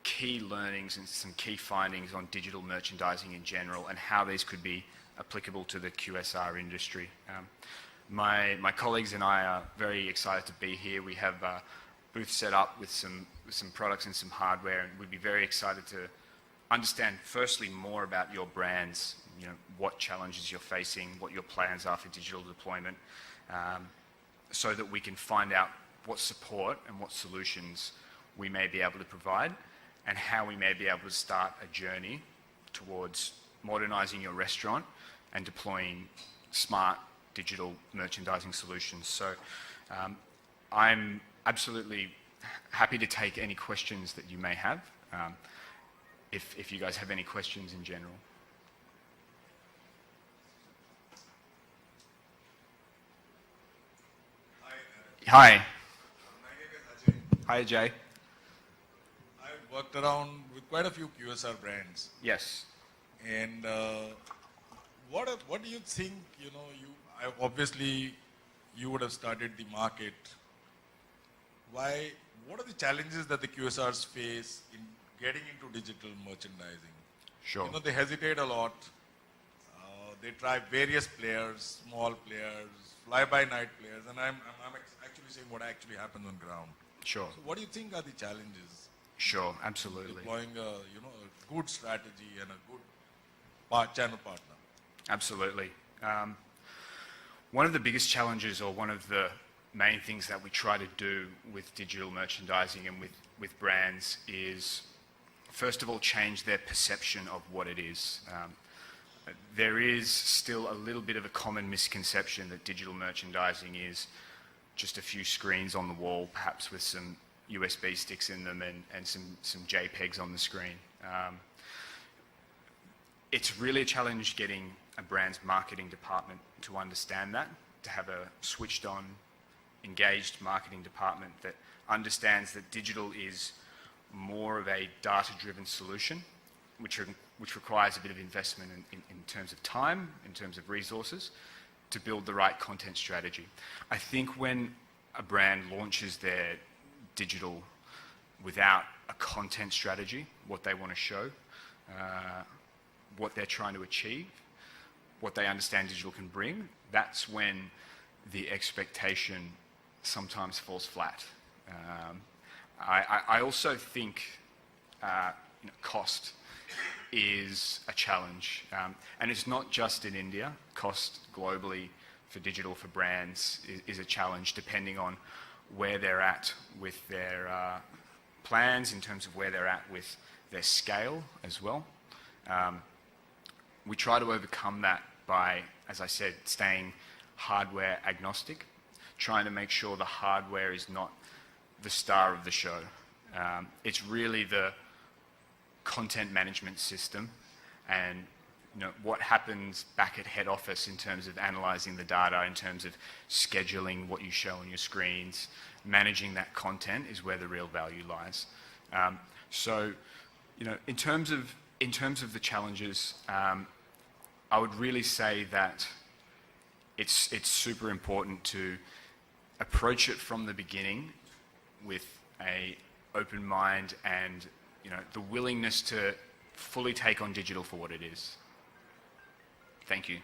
key learnings and some key findings on digital merchandising in general and how these could be applicable to the QSR industry. My colleagues and I are very excited to be here. We have a booth set up with some products and some hardware, and we'd be very excited to understand firstly more about your brands, you know, what challenges you're facing, what your plans are for digital deployment, so that we can find out what support and what solutions we may be able to provide, and how we may be able to start a journey towards modernizing your restaurant and deploying smart digital merchandising solutions. So I'm absolutely happy to take any questions that you may have, if you guys have any questions in general. Hi. My name is Ajay. Hi, Jay. I've worked around with quite a few QSR brands. Yes. And what do you think, obviously you would have started the market. What are the challenges that the QSRs face in getting into digital merchandising? Sure. They hesitate a lot. They try various players, small players, fly-by-night players, and I'm actually saying what actually happens on ground. Sure. So what do you think are the challenges? Sure, absolutely. Deploying a good strategy and a good channel partner. Absolutely. One of the biggest challenges, or one of the main things that we try to do with digital merchandising and with brands, is first of all change their perception of what it is. There is still a little bit of a common misconception that digital merchandising is just a few screens on the wall, perhaps with some USB sticks in them and some JPEGs on the screen. It's really a challenge getting a brand's marketing department to understand that, to have a switched on, engaged marketing department that understands that digital is more of a data-driven solution, which requires a bit of investment in terms of time, in terms of resources, to build the right content strategy. I think when a brand launches their digital without a content strategy, what they want to show, what they're trying to achieve, what they understand digital can bring, that's when the expectation sometimes falls flat. I also think cost is a challenge, and it's not just in India. Cost globally for digital for brands is a challenge, depending on where they're at with their plans, in terms of where they're at with their scale as well. We try to overcome that by, as I said, staying hardware agnostic, trying to make sure the hardware is not the star of the show. It's really the content management system and what happens back at head office in terms of analyzing the data, in terms of scheduling what you show on your screens, managing that content is where the real value lies. So, in terms of the challenges, I would really say that it's super important to approach it from the beginning with an open mind and the willingness to fully take on digital for what it is. Thank you.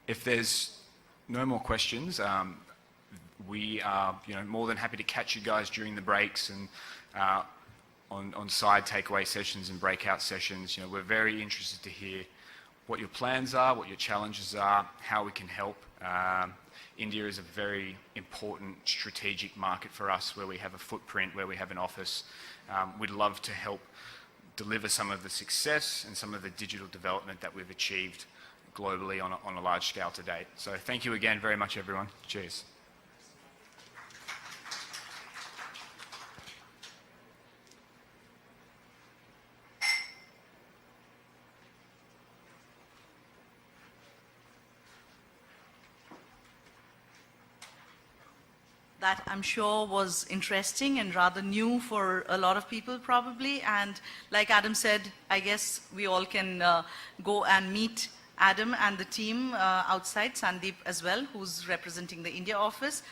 If there's no more questions, we are more than happy to catch you guys during the breaks and on side takeaway sessions and breakout sessions. We're very interested to hear what your plans are, what your challenges are, how we can help. India is a very important strategic market for us, where we have a footprint, where we have an office. We'd love to help deliver some of the success and some of the digital development that we've achieved globally on a large scale to date. So thank you again very much, everyone. Cheers. That I'm sure was interesting and rather new for a lot of people probably. And like Adam said, I guess we all can go and meet Adam and the team outside, Sandeep as well, who's representing the India office.